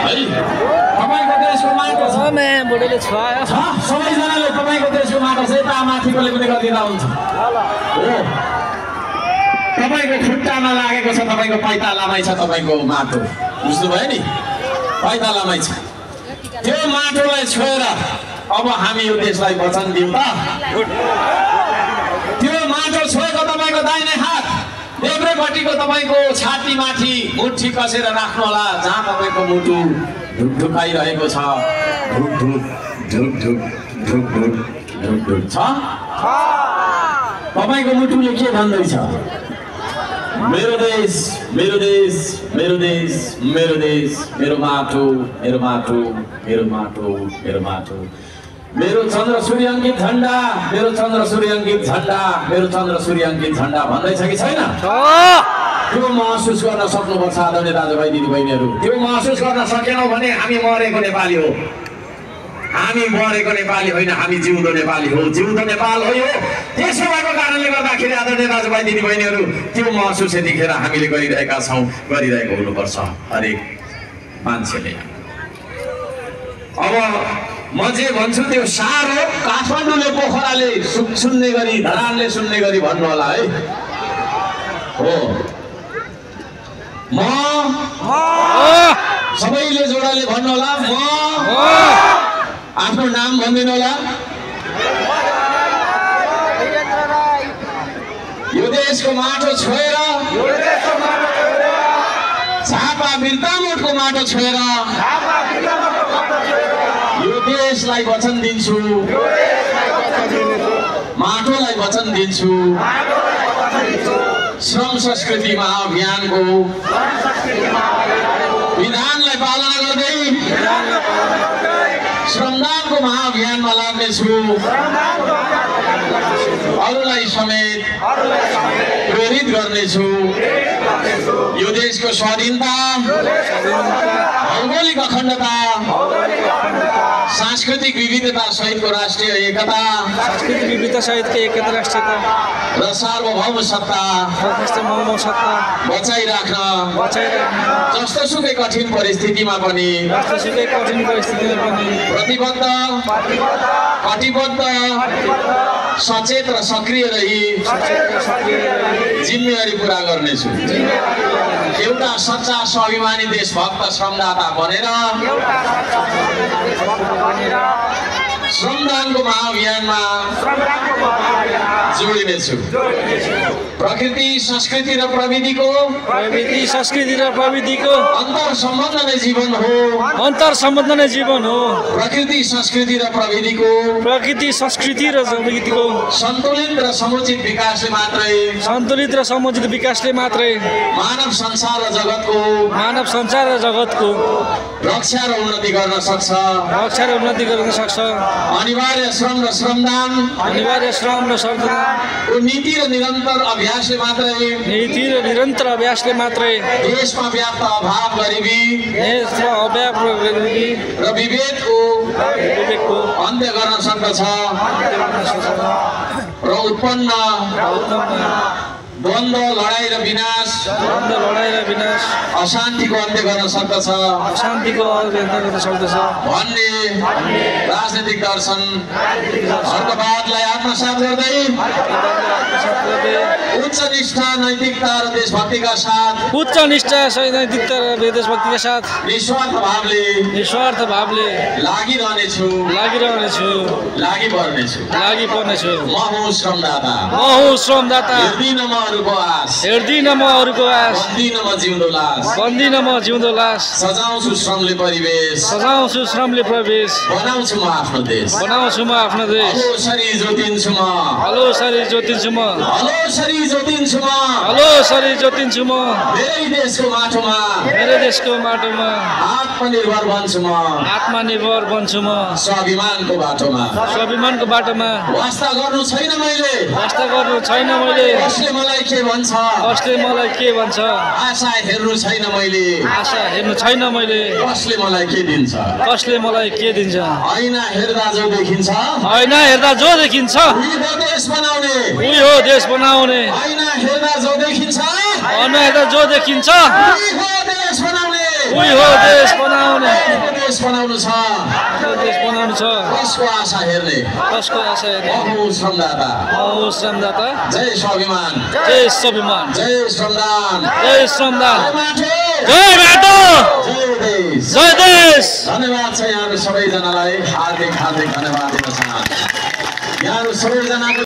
तपाईको देशको माटो छ बुढोले छायो सबैजनाले तपाईको देशको माटो चाहिँ माथिकोले पनि गरिदिँदा हुन्छ हो तपाईको खुट्टामा लागेको छ तपाईको पैतालामै छ तपाईको माटो बुझ्नुभयो नि पैतालामै छ त्यो माटोलाई छोएर अब हामी यो देशलाई वचन दिउँ त त्यो माटो छोएको तपाईको दाहिने हात देब्रेपट्टिको तपाईको छातीमाथि मुठी कसेर राख्नु होला जहाँ तपाईको मुटु ढुकढुकाइरहेको छ ढुक ढुक ढुक ढुक ढुक ढुक ढुक ढुक छ तपाईको मुटुले के भन्दैछ मेरो देश मेरो देश मेरो देश मेरो देश मेरो माटो मेरो माटो मेरो माटो मेरो माटो मेरो चन्द्र सूर्य अंकित झण्डा मेरो चन्द्र सूर्य अंकित झण्डा मेरो चन्द्र सूर्य अंकित झण्डा भन्दैछ कि छैन त्यो महसुस गर्न सक्नुपर्छ आदरणीय दाजुभाइ दिदीबहिनीहरू त्यो महसुस गर्न सकेनौँ भने हामी मरेको नेपाली हो हामी मरेको नेपाली होइन हामी जिउँदो नेपाली हो जिउँदो नेपाल हो यो त्यसो भएको कारणले गर्दाखेरि आदरणीय दाजुभाइ दिदीबहिनीहरू त्यो महसुस यतिखेर हामीले गरिरहेका छौँ गरिरहेको हुनुपर्छ हरेक मान्छेले अब म जे भन्छु त्यो सार हो काठमाडौँले पोखराले सुन्ने गरी धरानले सुन्ने गरी भन्नु होला है हो म सबैले जोडाले भन्नु होला म आफ्नो नाम भन्दिनु होला यो देशको माटो छोएर झापा बिर्तामोडको माटो छोएर यो देशलाई वचन दिन्छु माटोलाई वचन दिन्छु श्रम संस्कृति महाअभियानको विधानलाई पालना गर्दै श्रमदानको महाअभियानमा लाग्नेछु अरूलाई समेत प्रेरित गर्नेछु यो देशको स्वाधीनता भौगोलिक अखण्डता सांस्कृतिक विविधता सहितको राष्ट्रिय एकता र सार्वभौम सत्ता बचाइराख्न जस्तोसुकै कठिन परिस्थितिमा पनि प्रतिबद्ध कटिबद्ध सचेत र सक्रिय रही जिम्मेवारी पूरा गर्नेछु एउटा सच्चा स्वाभिमानी देशभक्त श्रमदाता बनेर श्रमदानको महाअभियानमा जोडिनेछु प्रकृति संस्कृति र प्रविधिको अन्तर सम्बन्ध नै जीवन हो प्रकृति संस्कृति र प्रविधिको सन्तुलित र समुचित विकासले मात्रै मानव संसार र जगतको रक्षा र उन्नति गर्न सक्छ अनिवार्य श्रम र श्रमदान नीति र निरन्तर अभ्यासले मात्रै देशमा व्याप्त अभाव गरिबी र विभेदको अन्त्य गर्न सक्दछ र उत्पन्न द्वन्द्व लडाई र विनाश अशान्तिको अन्त्य गर्न सक्दछ भन्ने राजनीतिक दर्शन अर्कवादलाई आत्मसात गर्दै उच्च निष्ठा नैतिकता र देशभक्तिका साथ निस्वार्थ भावले लागिरहनेछु लागिपर्नेछु म हुँ श्रमदाता हेर्दिन म अरूको आश बन्दिन म जिउँदो लास सजाउँछु श्रमले प्रवेश बनाउँछु म आफ्नो देश हलो शरीर जोतिन्छु म मेरै देशको माटोमा आत्मनिर्भर बन्छु म स्वाभिमानको बाटोमा वास्ता गर्नु छैन मैले कसले मलाई के भन्छ आशा हेर्नु छैन मैले कसले मलाई के दिन्छ ऐना हेर्दा जो देखिन्छ उही हो देश बनाउने ऐना हेर्दा जो देखिन्छ उही हो देश बनाउने देश बनाउनु छ देश बनाउनु छ कसको आशा हेर्ने कसको आशा हेर्ने महु श्रमदाता जय स्वाभिमान जय स्वाभिमान जय श्रमदान जय श्रमदान जय माटो जय देश धन्यवाद छ यहाँहरू सबैजनालाई हार्दिक धन्यवाद दिन चाहन्छु यहाँहरू सबैजनाको